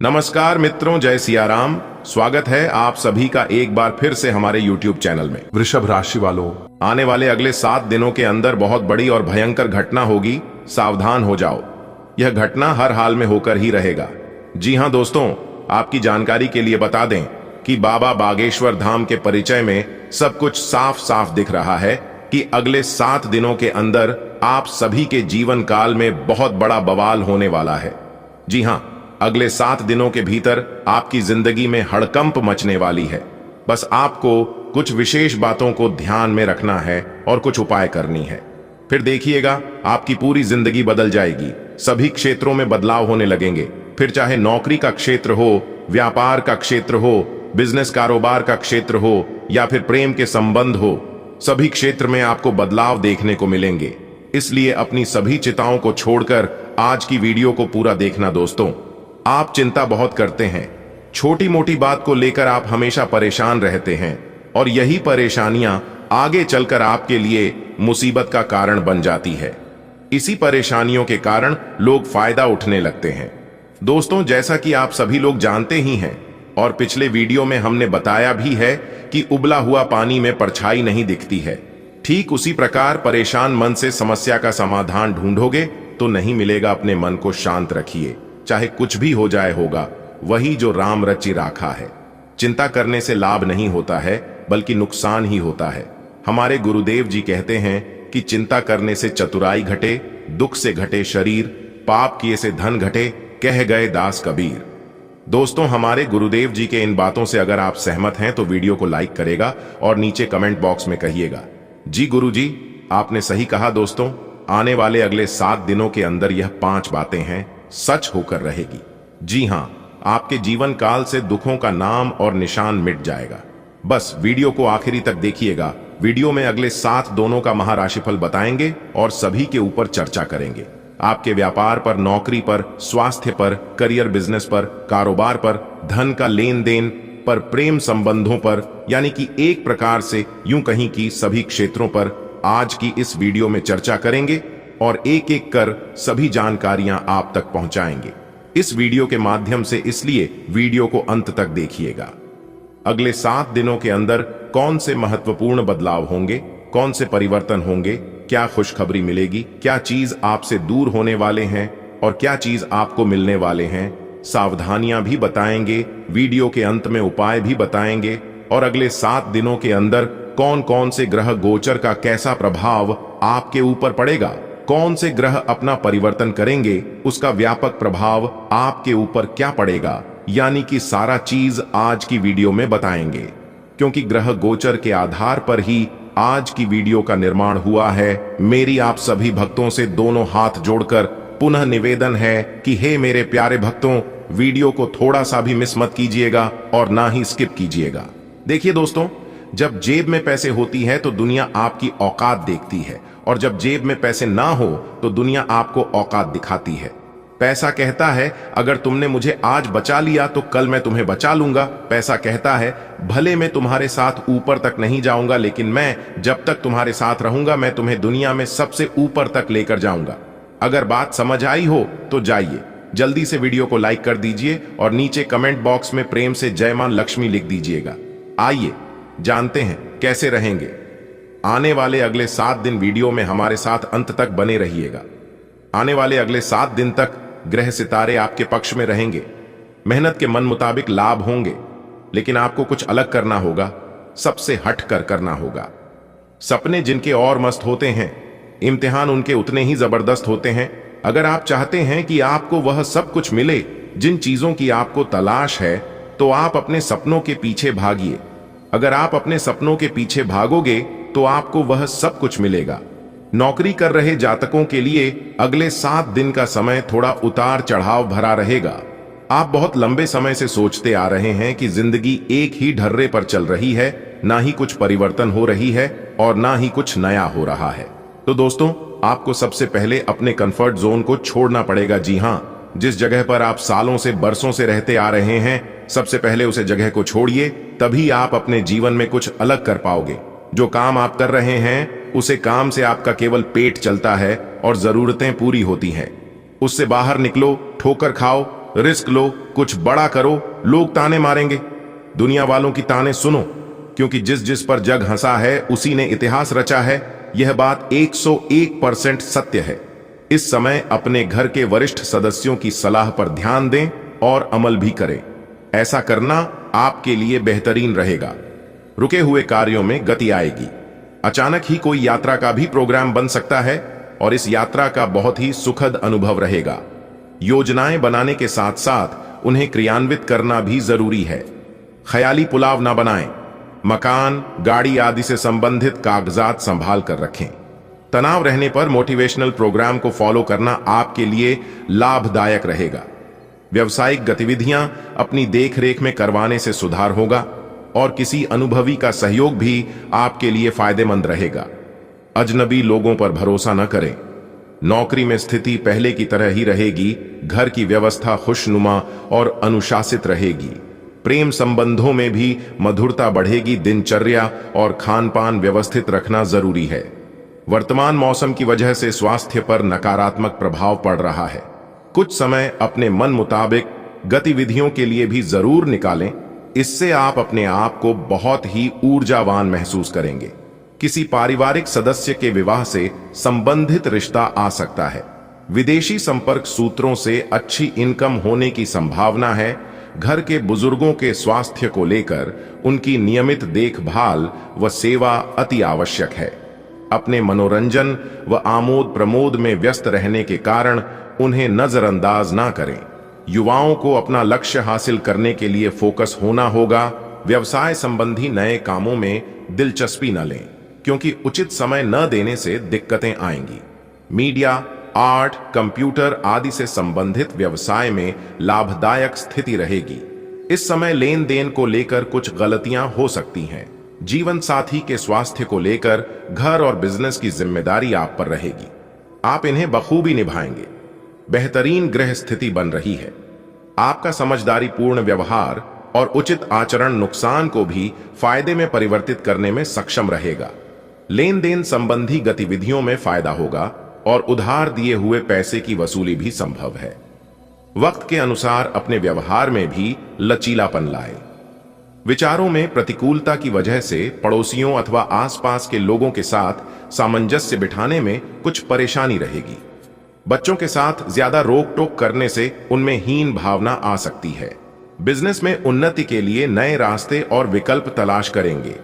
नमस्कार मित्रों, जय सिया राम। स्वागत है आप सभी का एक बार फिर से हमारे YouTube चैनल में। वृषभ राशि वालों, आने वाले अगले 7 दिनों के अंदर बहुत बड़ी और भयंकर घटना होगी, सावधान हो जाओ। यह घटना हर हाल में होकर ही रहेगा। जी हां दोस्तों, आपकी जानकारी के लिए बता दें कि बाबा बागेश्वर धाम के परिचय में सब कुछ साफ साफ दिख रहा है कि अगले 7 दिनों के अंदर आप सभी के जीवन काल में बहुत बड़ा बवाल होने वाला है। जी हां, अगले 7 दिनों के भीतर आपकी जिंदगी में हड़कंप मचने वाली है। बस आपको कुछ विशेष बातों को ध्यान में रखना है और कुछ उपाय करनी है। फिर देखिएगा आपकी पूरी जिंदगी बदल जाएगी। सभी क्षेत्रों में बदलाव होने लगेंगे। फिर चाहे नौकरी का क्षेत्र हो, व्यापार का क्षेत्र हो, बिजनेस कारोबार का क्षेत्र हो या फिर प्रेम के संबंध हो, सभी क्षेत्र में आपको बदलाव देखने को मिलेंगे। इसलिए अपनी सभी चिंताओं को छोड़कर आज की वीडियो को पूरा देखना दोस्तों। आप चिंता बहुत करते हैं, छोटी मोटी बात को लेकर आप हमेशा परेशान रहते हैं और यही परेशानियां आगे चलकर आपके लिए मुसीबत का कारण बन जाती है। इसी परेशानियों के कारण लोग फायदा उठने लगते हैं। दोस्तों, जैसा कि आप सभी लोग जानते ही हैं और पिछले वीडियो में हमने बताया भी है कि उबला हुआ पानी में परछाई नहीं दिखती है। ठीक उसी प्रकार परेशान मन से समस्या का समाधान ढूंढोगे तो नहीं मिलेगा। अपने मन को शांत रखिए, चाहे कुछ भी हो जाए होगा वही जो राम रचि राखा है। चिंता करने से लाभ नहीं होता है बल्कि नुकसान ही होता है। हमारे गुरुदेव जी कहते हैं कि चिंता करने से चतुराई घटे, दुख से घटे शरीर, पाप किए से धन घटे, कह गए दास कबीर। दोस्तों, हमारे गुरुदेव जी के इन बातों से अगर आप सहमत हैं तो वीडियो को लाइक करेगा और नीचे कमेंट बॉक्स में कहिएगा, जी गुरुजी आपने सही कहा। दोस्तों, आने वाले अगले 7 दिनों के अंदर यह 5 बातें हैं सच होकर रहेगी। जी हां, आपके जीवन काल से दुखों का नाम और निशान मिट जाएगा। बस वीडियो को आखिरी तक देखिएगा। वीडियो में अगले 7 दोनों का महाराशिफल बताएंगे और सभी के ऊपर चर्चा करेंगे। आपके व्यापार पर, नौकरी पर, स्वास्थ्य पर, करियर बिजनेस पर, कारोबार पर, धन का लेन देन पर, प्रेम संबंधों पर, यानी कि एक प्रकार से यूं कहीं कि सभी क्षेत्रों पर आज की इस वीडियो में चर्चा करेंगे और एक एक कर सभी जानकारियां आप तक पहुंचाएंगे इस वीडियो के माध्यम से। इसलिए वीडियो को अंत तक देखिएगा। अगले 7 दिनों के अंदर कौन से महत्वपूर्ण बदलाव होंगे, कौन से परिवर्तन होंगे, क्या खुशखबरी मिलेगी, क्या चीज आपसे दूर होने वाले हैं और क्या चीज आपको मिलने वाले हैं, सावधानियां भी बताएंगे, वीडियो के अंत में उपाय भी बताएंगे और अगले 7 दिनों के अंदर कौन कौन से ग्रह गोचर का कैसा प्रभाव आपके ऊपर पड़ेगा, कौन से ग्रह अपना परिवर्तन करेंगे, उसका व्यापक प्रभाव आपके ऊपर क्या पड़ेगा, यानी कि सारा चीज आज की वीडियो में बताएंगे। क्योंकि ग्रह गोचर के आधार पर ही आज की वीडियो का निर्माण हुआ है। मेरी आप सभी भक्तों से दोनों हाथ जोड़कर पुनः निवेदन है कि हे मेरे प्यारे भक्तों, वीडियो को थोड़ा सा भी मिस मत कीजिएगा और ना ही स्किप कीजिएगा। देखिए दोस्तों, जब जेब में पैसे होती है तो दुनिया आपकी औकात देखती है और जब जेब में पैसे ना हो तो दुनिया आपको औकात दिखाती है। पैसा कहता है अगर तुमने मुझे आज बचा लिया तो कल मैं तुम्हें बचा लूंगा। पैसा कहता है भले मैं तुम्हारे साथ ऊपर तक नहीं जाऊंगा लेकिन मैं जब तक तुम्हारे साथ रहूंगा मैं तुम्हें दुनिया में सबसे ऊपर तक लेकर जाऊंगा। अगर बात समझ आई हो तो जाइए जल्दी से वीडियो को लाइक कर दीजिए और नीचे कमेंट बॉक्स में प्रेम से जय मां लक्ष्मी लिख दीजिएगा। आइए जानते हैं कैसे रहेंगे। आने वाले अगले 7 दिन वीडियो में हमारे साथ अंत तक बने रहिएगा। आने वाले अगले 7 दिन तक ग्रह सितारे आपके पक्ष में रहेंगे। मेहनत के मन मुताबिक लाभ होंगे, लेकिन आपको कुछ अलग करना होगा, सबसे हट कर करना होगा। सपने जिनके और मस्त होते हैं, इम्तिहान उनके उतने ही जबरदस्त होते हैं। अगर आप चाहते हैं कि आपको वह सब कुछ मिले जिन चीजों की आपको तलाश है तो आप अपने सपनों के पीछे भागिए। अगर आप अपने सपनों के पीछे भागोगे तो आपको वह सब कुछ मिलेगा। नौकरी कर रहे जातकों के लिए अगले 7 दिन का समय थोड़ा उतार चढ़ाव भरा रहेगा। आप बहुत लंबे समय से सोचते आ रहे हैं कि जिंदगी एक ही ढर्रे पर चल रही है, ना ही कुछ परिवर्तन हो रही है और ना ही कुछ नया हो रहा है। तो दोस्तों, आपको सबसे पहले अपने कंफर्ट जोन को छोड़ना पड़ेगा। जी हां, जिस जगह पर आप सालों से बरसों से रहते आ रहे हैं, सबसे पहले उसे जगह को छोड़िए, तभी आप अपने जीवन में कुछ अलग कर पाओगे। जो काम आप कर रहे हैं उसे काम से आपका केवल पेट चलता है और जरूरतें पूरी होती हैं। उससे बाहर निकलो, ठोकर खाओ रिस्क लो, कुछ बड़ा करो, लोग ताने मारेंगे। दुनिया वालों की ताने सुनो, क्योंकि जिस जिस पर जग हंसा है उसी ने इतिहास रचा है। यह बात 101% सत्य है। इस समय अपने घर के वरिष्ठ सदस्यों की सलाह पर ध्यान दें और अमल भी करें। ऐसा करना आपके लिए बेहतरीन रहेगा। रुके हुए कार्यों में गति आएगी। अचानक ही कोई यात्रा का भी प्रोग्राम बन सकता है और इस यात्रा का बहुत ही सुखद अनुभव रहेगा। योजनाएं बनाने के साथ साथ उन्हें क्रियान्वित करना भी जरूरी है। ख्याली पुलाव ना बनाएं। मकान, गाड़ी आदि से संबंधित कागजात संभाल कर रखें। तनाव रहने पर मोटिवेशनल प्रोग्राम को फॉलो करना आपके लिए लाभदायक रहेगा। व्यवसायिक गतिविधियां अपनी देखरेख में करवाने से सुधार होगा और किसी अनुभवी का सहयोग भी आपके लिए फायदेमंद रहेगा। अजनबी लोगों पर भरोसा न करें। नौकरी में स्थिति पहले की तरह ही रहेगी। घर की व्यवस्था खुशनुमा और अनुशासित रहेगी। प्रेम संबंधों में भी मधुरता बढ़ेगी। दिनचर्या और खान पान व्यवस्थित रखना जरूरी है। वर्तमान मौसम की वजह से स्वास्थ्य पर नकारात्मक प्रभाव पड़ रहा है। कुछ समय अपने मन मुताबिक गतिविधियों के लिए भी जरूर निकालें। इससे आप अपने आप को बहुत ही ऊर्जावान महसूस करेंगे। किसी पारिवारिक सदस्य के विवाह से संबंधित रिश्ता आ सकता है। विदेशी संपर्क सूत्रों से अच्छी इनकम होने की संभावना है। घर के बुजुर्गों के स्वास्थ्य को लेकर उनकी नियमित देखभाल व सेवा अति आवश्यक है। अपने मनोरंजन व आमोद प्रमोद में व्यस्त रहने के कारण उन्हें नजरअंदाज ना करें। युवाओं को अपना लक्ष्य हासिल करने के लिए फोकस होना होगा। व्यवसाय संबंधी नए कामों में दिलचस्पी न लें, क्योंकि उचित समय न देने से दिक्कतें आएंगी। मीडिया, आर्ट, कंप्यूटर आदि से संबंधित व्यवसाय में लाभदायक स्थिति रहेगी। इस समय लेन देन को लेकर कुछ गलतियां हो सकती हैं। जीवन साथी के स्वास्थ्य को लेकर घर और बिजनेस की जिम्मेदारी आप पर रहेगी। आप इन्हें बखूबी निभाएंगे। बेहतरीन ग्रह स्थिति बन रही है। आपका समझदारी पूर्ण व्यवहार और उचित आचरण नुकसान को भी फायदे में परिवर्तित करने में सक्षम रहेगा। लेन देन संबंधी गतिविधियों में फायदा होगा और उधार दिए हुए पैसे की वसूली भी संभव है। वक्त के अनुसार अपने व्यवहार में भी लचीलापन लाएं। विचारों में प्रतिकूलता की वजह से पड़ोसियों अथवा आसपास के लोगों के साथ सामंजस्य बिठाने में कुछ परेशानी रहेगी। बच्चों के साथ ज्यादा रोक टोक करने से उनमें हीन भावना आ सकती है। बिजनेस में उन्नति के लिए नए रास्ते और विकल्प तलाश करेंगे।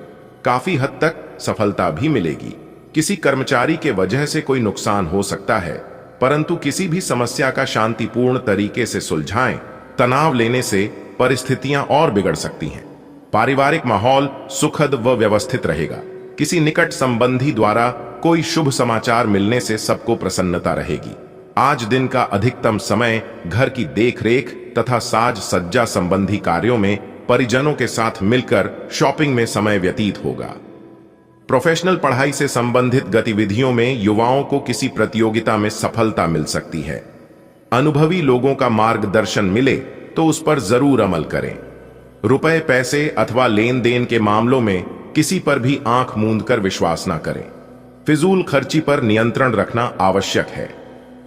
काफी हद तक सफलता भी मिलेगी। किसी कर्मचारी के वजह से कोई नुकसान हो सकता है, परंतु किसी भी समस्या का शांतिपूर्ण तरीके से सुलझाएं। तनाव लेने से परिस्थितियां और बिगड़ सकती हैं। पारिवारिक माहौल सुखद व व्यवस्थित रहेगा। किसी निकट संबंधी द्वारा कोई शुभ समाचार मिलने से सबको प्रसन्नता रहेगी। आज दिन का अधिकतम समय घर की देखरेख तथा साज सज्जा संबंधी कार्यों में परिजनों के साथ मिलकर शॉपिंग में समय व्यतीत होगा। प्रोफेशनल पढ़ाई से संबंधित गतिविधियों में युवाओं को किसी प्रतियोगिता में सफलता मिल सकती है। अनुभवी लोगों का मार्गदर्शन मिले तो उस पर जरूर अमल करें। रुपए, पैसे अथवा लेन देन के मामलों में किसी पर भी आंख मूंद कर विश्वास ना करें। फिजूल खर्ची पर नियंत्रण रखना आवश्यक है।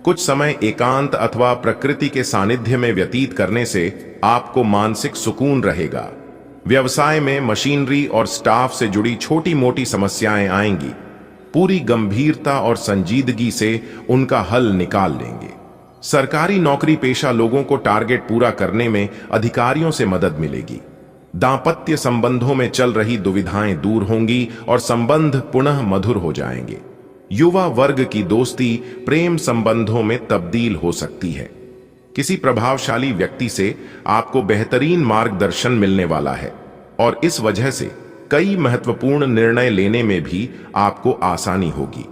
कुछ समय एकांत अथवा प्रकृति के सानिध्य में व्यतीत करने से आपको मानसिक सुकून रहेगा। व्यवसाय में मशीनरी और स्टाफ से जुड़ी छोटी मोटी समस्याएं आएंगी। पूरी गंभीरता और संजीदगी से उनका हल निकाल लेंगे। सरकारी नौकरी पेशा लोगों को टारगेट पूरा करने में अधिकारियों से मदद मिलेगी। दांपत्य संबंधों में चल रही दुविधाएं दूर होंगी और संबंध पुनः मधुर हो जाएंगे। युवा वर्ग की दोस्ती प्रेम संबंधों में तब्दील हो सकती है। किसी प्रभावशाली व्यक्ति से आपको बेहतरीन मार्गदर्शन मिलने वाला है और इस वजह से कई महत्वपूर्ण निर्णय लेने में भी आपको आसानी होगी।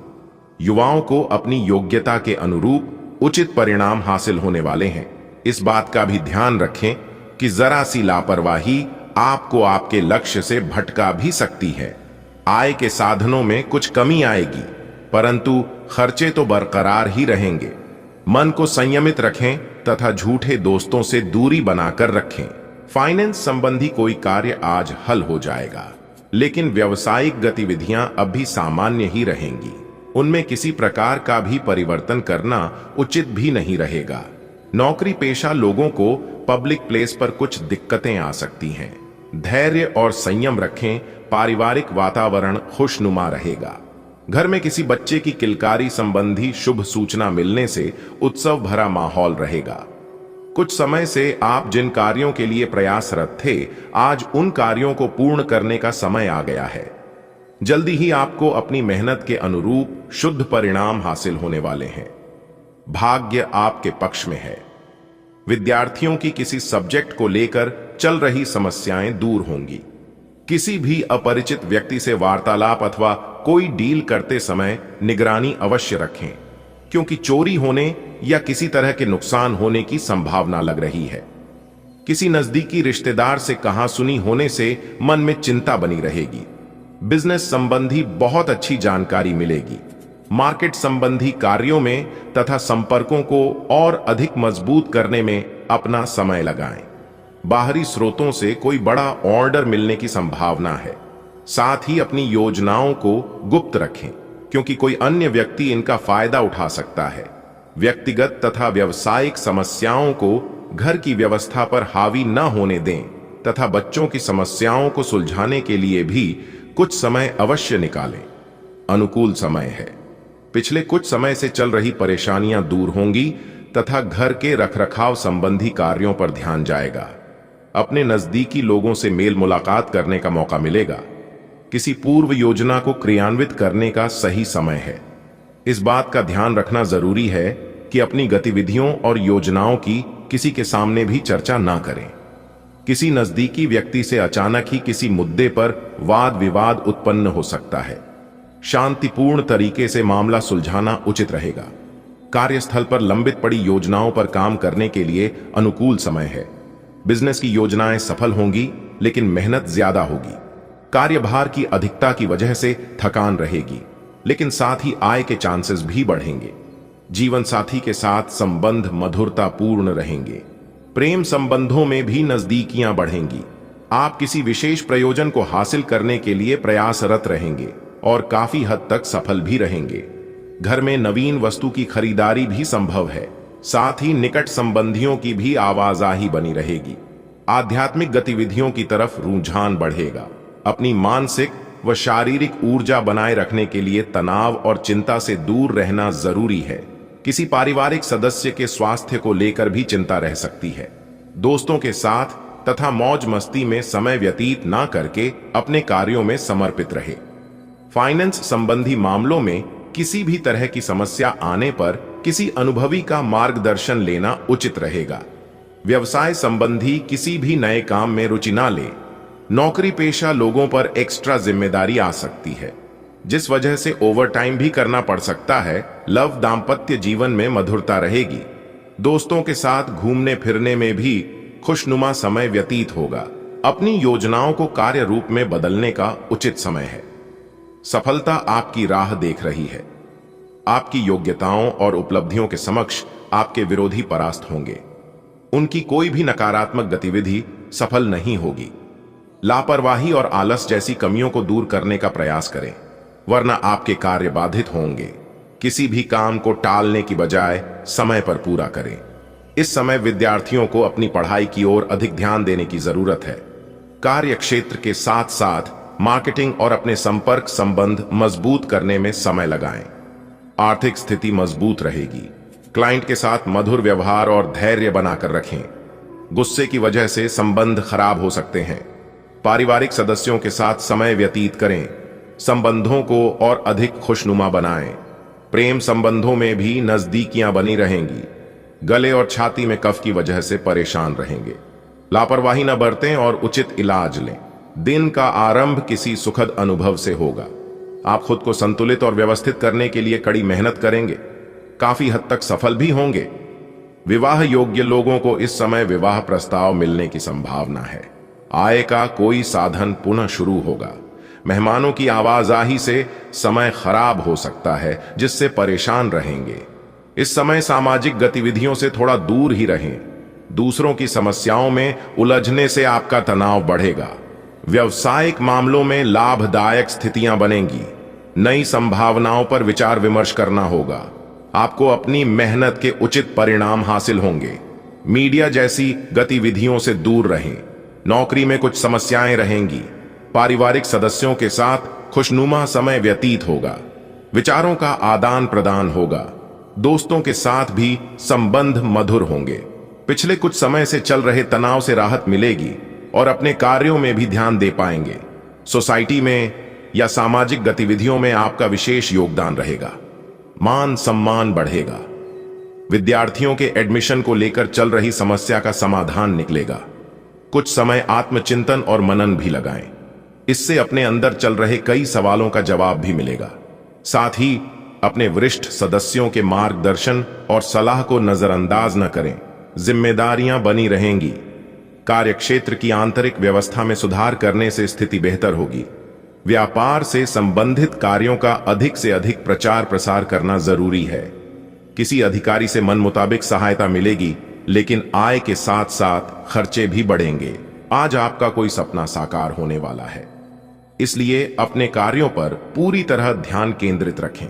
युवाओं को अपनी योग्यता के अनुरूप उचित परिणाम हासिल होने वाले हैं। इस बात का भी ध्यान रखें कि जरा सी लापरवाही आपको आपके लक्ष्य से भटका भी सकती है। आय के साधनों में कुछ कमी आएगी, परंतु खर्चे तो बरकरार ही रहेंगे। मन को संयमित रखें तथा झूठे दोस्तों से दूरी बनाकर रखें। फाइनेंस संबंधी कोई कार्य आज हल हो जाएगा, लेकिन व्यावसायिक गतिविधियां अब भी सामान्य ही रहेंगी। उनमें किसी प्रकार का भी परिवर्तन करना उचित भी नहीं रहेगा। नौकरी पेशा लोगों को पब्लिक प्लेस पर कुछ दिक्कतें आ सकती हैं। धैर्य और संयम रखें, पारिवारिक वातावरण खुशनुमा रहेगा। घर में किसी बच्चे की किलकारी संबंधी शुभ सूचना मिलने से उत्सव भरा माहौल रहेगा। कुछ समय से आप जिन कार्यों के लिए प्रयासरत थे, आज उन कार्यों को पूर्ण करने का समय आ गया है। जल्दी ही आपको अपनी मेहनत के अनुरूप शुद्ध परिणाम हासिल होने वाले हैं। भाग्य आपके पक्ष में है। विद्यार्थियों की किसी सब्जेक्ट को लेकर चल रही समस्याएं दूर होंगी। किसी भी अपरिचित व्यक्ति से वार्तालाप अथवा कोई डील करते समय निगरानी अवश्य रखें, क्योंकि चोरी होने या किसी तरह के नुकसान होने की संभावना लग रही है। किसी नजदीकी रिश्तेदार से कहासुनी होने से मन में चिंता बनी रहेगी। बिजनेस संबंधी बहुत अच्छी जानकारी मिलेगी। मार्केट संबंधी कार्यों में तथा संपर्कों को और अधिक मजबूत करने में अपना समय लगाएं। बाहरी स्रोतों से कोई बड़ा ऑर्डर मिलने की संभावना है। साथ ही अपनी योजनाओं को गुप्त रखें, क्योंकि कोई अन्य व्यक्ति इनका फायदा उठा सकता है। व्यक्तिगत तथा व्यावसायिक समस्याओं को घर की व्यवस्था पर हावी न होने दें तथा बच्चों की समस्याओं को सुलझाने के लिए भी कुछ समय अवश्य निकालें। अनुकूल समय है। पिछले कुछ समय से चल रही परेशानियां दूर होंगी तथा घर के रखरखाव संबंधी कार्यों पर ध्यान जाएगा। अपने नजदीकी लोगों से मेल मुलाकात करने का मौका मिलेगा। किसी पूर्व योजना को क्रियान्वित करने का सही समय है। इस बात का ध्यान रखना जरूरी है कि अपनी गतिविधियों और योजनाओं की किसी के सामने भी चर्चा ना करें। किसी नजदीकी व्यक्ति से अचानक ही किसी मुद्दे पर वाद विवाद उत्पन्न हो सकता है। शांतिपूर्ण तरीके से मामला सुलझाना उचित रहेगा। कार्यस्थल पर लंबित पड़ी योजनाओं पर काम करने के लिए अनुकूल समय है। बिजनेस की योजनाएं सफल होंगी, लेकिन मेहनत ज्यादा होगी। कार्यभार की अधिकता की वजह से थकान रहेगी, लेकिन साथ ही आय के चांसेस भी बढ़ेंगे। जीवन साथी के साथ संबंध मधुरतापूर्ण रहेंगे। प्रेम संबंधों में भी नजदीकियां बढ़ेंगी। आप किसी विशेष प्रयोजन को हासिल करने के लिए प्रयासरत रहेंगे और काफी हद तक सफल भी रहेंगे। घर में नवीन वस्तु की खरीदारी भी संभव है। साथ ही निकट संबंधियों की भी आवाजाही बनी रहेगी। आध्यात्मिक गतिविधियों की तरफ रुझान बढ़ेगा। अपनी मानसिक व शारीरिक ऊर्जा बनाए रखने के लिए तनाव और चिंता से दूर रहना जरूरी है। किसी पारिवारिक सदस्य के स्वास्थ्य को लेकर भी चिंता रह सकती है। दोस्तों के साथ तथा मौज मस्ती में समय व्यतीत ना करके अपने कार्यों में समर्पित रहे। फाइनेंस संबंधी मामलों में किसी भी तरह की समस्या आने पर किसी अनुभवी का मार्गदर्शन लेना उचित रहेगा। व्यवसाय संबंधी किसी भी नए काम में रुचि ना ले। नौकरी पेशा लोगों पर एक्स्ट्रा जिम्मेदारी आ सकती है, जिस वजह से ओवरटाइम भी करना पड़ सकता है। लव दाम्पत्य जीवन में मधुरता रहेगी। दोस्तों के साथ घूमने फिरने में भी खुशनुमा समय व्यतीत होगा। अपनी योजनाओं को कार्य रूप में बदलने का उचित समय है। सफलता आपकी राह देख रही है। आपकी योग्यताओं और उपलब्धियों के समक्ष आपके विरोधी परास्त होंगे। उनकी कोई भी नकारात्मक गतिविधि सफल नहीं होगी। लापरवाही और आलस जैसी कमियों को दूर करने का प्रयास करें, वरना आपके कार्य बाधित होंगे। किसी भी काम को टालने की बजाय समय पर पूरा करें। इस समय विद्यार्थियों को अपनी पढ़ाई की ओर अधिक ध्यान देने की जरूरत है। कार्य क्षेत्र के साथ साथ मार्केटिंग और अपने संपर्क संबंध मजबूत करने में समय लगाएं। आर्थिक स्थिति मजबूत रहेगी। क्लाइंट के साथ मधुर व्यवहार और धैर्य बनाकर रखें। गुस्से की वजह से संबंध खराब हो सकते हैं। पारिवारिक सदस्यों के साथ समय व्यतीत करें। संबंधों को और अधिक खुशनुमा बनाएं। प्रेम संबंधों में भी नजदीकियां बनी रहेंगी। गले और छाती में कफ की वजह से परेशान रहेंगे। लापरवाही न बरतें और उचित इलाज लें। दिन का आरंभ किसी सुखद अनुभव से होगा। आप खुद को संतुलित और व्यवस्थित करने के लिए कड़ी मेहनत करेंगे। काफी हद तक सफल भी होंगे। विवाह योग्य लोगों को इस समय विवाह प्रस्ताव मिलने की संभावना है। आय का कोई साधन पुनः शुरू होगा। मेहमानों की आवाजाही से समय खराब हो सकता है, जिससे परेशान रहेंगे। इस समय सामाजिक गतिविधियों से थोड़ा दूर ही रहें। दूसरों की समस्याओं में उलझने से आपका तनाव बढ़ेगा। व्यवसायिक मामलों में लाभदायक स्थितियां बनेंगी। नई संभावनाओं पर विचार विमर्श करना होगा। आपको अपनी मेहनत के उचित परिणाम हासिल होंगे। मीडिया जैसी गतिविधियों से दूर रहें। नौकरी में कुछ समस्याएं रहेंगी। पारिवारिक सदस्यों के साथ खुशनुमा समय व्यतीत होगा। विचारों का आदान प्रदान होगा। दोस्तों के साथ भी संबंध मधुर होंगे। पिछले कुछ समय से चल रहे तनाव से राहत मिलेगी और अपने कार्यों में भी ध्यान दे पाएंगे। सोसाइटी में या सामाजिक गतिविधियों में आपका विशेष योगदान रहेगा। मान सम्मान बढ़ेगा। विद्यार्थियों के एडमिशन को लेकर चल रही समस्या का समाधान निकलेगा। कुछ समय आत्मचिंतन और मनन भी लगाएं। इससे अपने अंदर चल रहे कई सवालों का जवाब भी मिलेगा। साथ ही अपने वरिष्ठ सदस्यों के मार्गदर्शन और सलाह को नजरअंदाज न करें। जिम्मेदारियां बनी रहेंगी। कार्यक्षेत्र की आंतरिक व्यवस्था में सुधार करने से स्थिति बेहतर होगी। व्यापार से संबंधित कार्यों का अधिक से अधिक प्रचार प्रसार करना जरूरी है। किसी अधिकारी से मन मुताबिक सहायता मिलेगी, लेकिन आय के साथ साथ खर्चे भी बढ़ेंगे। आज आपका कोई सपना साकार होने वाला है, इसलिए अपने कार्यों पर पूरी तरह ध्यान केंद्रित रखें।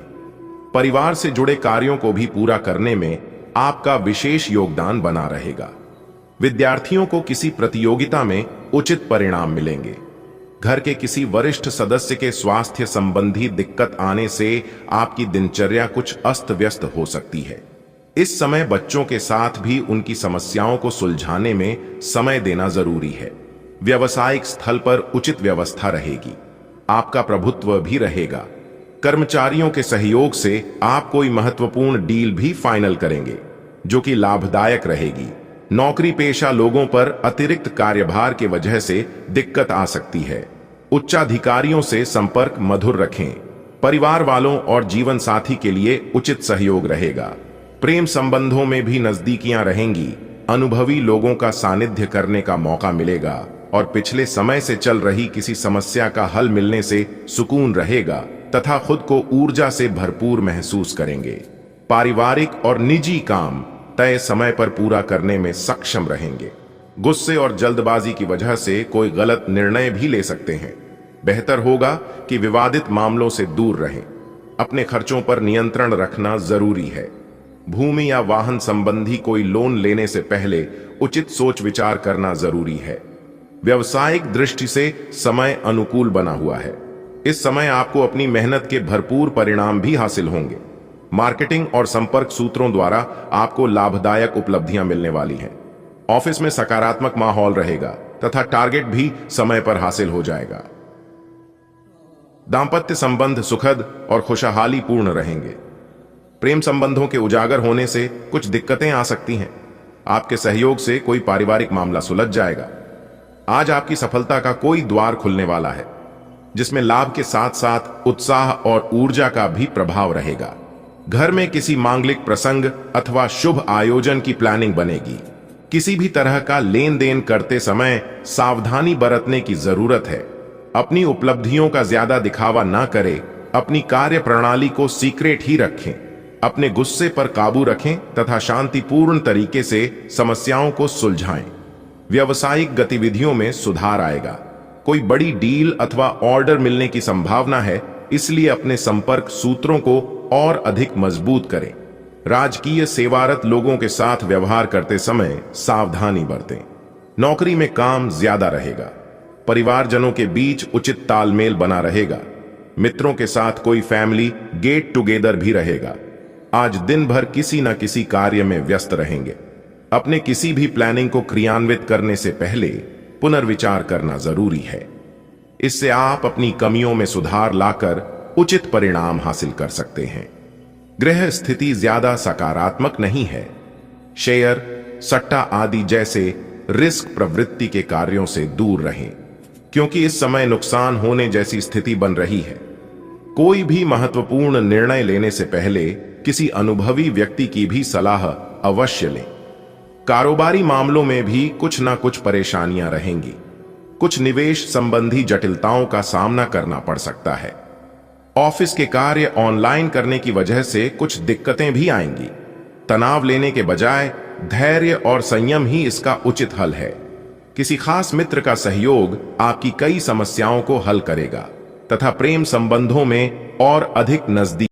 परिवार से जुड़े कार्यों को भी पूरा करने में आपका विशेष योगदान बना रहेगा। विद्यार्थियों को किसी प्रतियोगिता में उचित परिणाम मिलेंगे। घर के किसी वरिष्ठ सदस्य के स्वास्थ्य संबंधी दिक्कत आने से आपकी दिनचर्या कुछ अस्त व्यस्त हो सकती है। इस समय बच्चों के साथ भी उनकी समस्याओं को सुलझाने में समय देना जरूरी है। व्यावसायिक स्थल पर उचित व्यवस्था रहेगी। आपका प्रभुत्व भी रहेगा। कर्मचारियों के सहयोग से आप कोई महत्वपूर्ण डील भी फाइनल करेंगे, जो कि लाभदायक रहेगी। नौकरी पेशा लोगों पर अतिरिक्त कार्यभार की वजह से दिक्कत आ सकती है। उच्चाधिकारियों से संपर्क मधुर रखें। परिवार वालों और जीवन साथी के लिए उचित सहयोग रहेगा। प्रेम संबंधों में भी नजदीकियां रहेंगी। अनुभवी लोगों का सानिध्य करने का मौका मिलेगा और पिछले समय से चल रही किसी समस्या का हल मिलने से सुकून रहेगा तथा खुद को ऊर्जा से भरपूर महसूस करेंगे। पारिवारिक और निजी काम तय समय पर पूरा करने में सक्षम रहेंगे। गुस्से और जल्दबाजी की वजह से कोई गलत निर्णय भी ले सकते हैं। बेहतर होगा कि विवादित मामलों से दूर रहें। अपने खर्चों पर नियंत्रण रखना जरूरी है। भूमि या वाहन संबंधी कोई लोन लेने से पहले उचित सोच विचार करना जरूरी है। व्यावसायिक दृष्टि से समय अनुकूल बना हुआ है। इस समय आपको अपनी मेहनत के भरपूर परिणाम भी हासिल होंगे। मार्केटिंग और संपर्क सूत्रों द्वारा आपको लाभदायक उपलब्धियां मिलने वाली हैं। ऑफिस में सकारात्मक माहौल रहेगा तथा टारगेट भी समय पर हासिल हो जाएगा। दांपत्य संबंध सुखद और खुशहाली पूर्ण रहेंगे। प्रेम संबंधों के उजागर होने से कुछ दिक्कतें आ सकती हैं। आपके सहयोग से कोई पारिवारिक मामला सुलझ जाएगा। आज आपकी सफलता का कोई द्वार खुलने वाला है, जिसमें लाभ के साथ साथ उत्साह और ऊर्जा का भी प्रभाव रहेगा। घर में किसी मांगलिक प्रसंग अथवा शुभ आयोजन की प्लानिंग बनेगी। किसी भी तरह का लेन देन करते समय सावधानी बरतने की जरूरत है। अपनी उपलब्धियों का ज्यादा दिखावा ना करें। अपनी कार्य प्रणाली को सीक्रेट ही रखें। अपने गुस्से पर काबू रखें तथा शांतिपूर्ण तरीके से समस्याओं को सुलझाएं। व्यावसायिक गतिविधियों में सुधार आएगा। कोई बड़ी डील अथवा ऑर्डर मिलने की संभावना है, इसलिए अपने संपर्क सूत्रों को और अधिक मजबूत करें। राजकीय सेवारत लोगों के साथ व्यवहार करते समय सावधानी बरतें। नौकरी में काम ज्यादा रहेगा। परिवारजनों के बीच उचित तालमेल बना रहेगा। मित्रों के साथ कोई फैमिली गेट टुगेदर भी रहेगा। आज दिन भर किसी न किसी कार्य में व्यस्त रहेंगे। अपने किसी भी प्लानिंग को क्रियान्वित करने से पहले पुनर्विचार करना जरूरी है। इससे आप अपनी कमियों में सुधार लाकर उचित परिणाम हासिल कर सकते हैं। गृह स्थिति ज्यादा सकारात्मक नहीं है। शेयर, सट्टा आदि जैसे रिस्क प्रवृत्ति के कार्यों से दूर रहें, क्योंकि इस समय नुकसान होने जैसी स्थिति बन रही है। कोई भी महत्वपूर्ण निर्णय लेने से पहले किसी अनुभवी व्यक्ति की भी सलाह अवश्य लें। कारोबारी मामलों में भी कुछ ना कुछ परेशानियां रहेंगी। कुछ निवेश संबंधी जटिलताओं का सामना करना पड़ सकता है। ऑफिस के कार्य ऑनलाइन करने की वजह से कुछ दिक्कतें भी आएंगी। तनाव लेने के बजाय धैर्य और संयम ही इसका उचित हल है। किसी खास मित्र का सहयोग आपकी कई समस्याओं को हल करेगा तथा प्रेम संबंधों में और अधिक नजदीक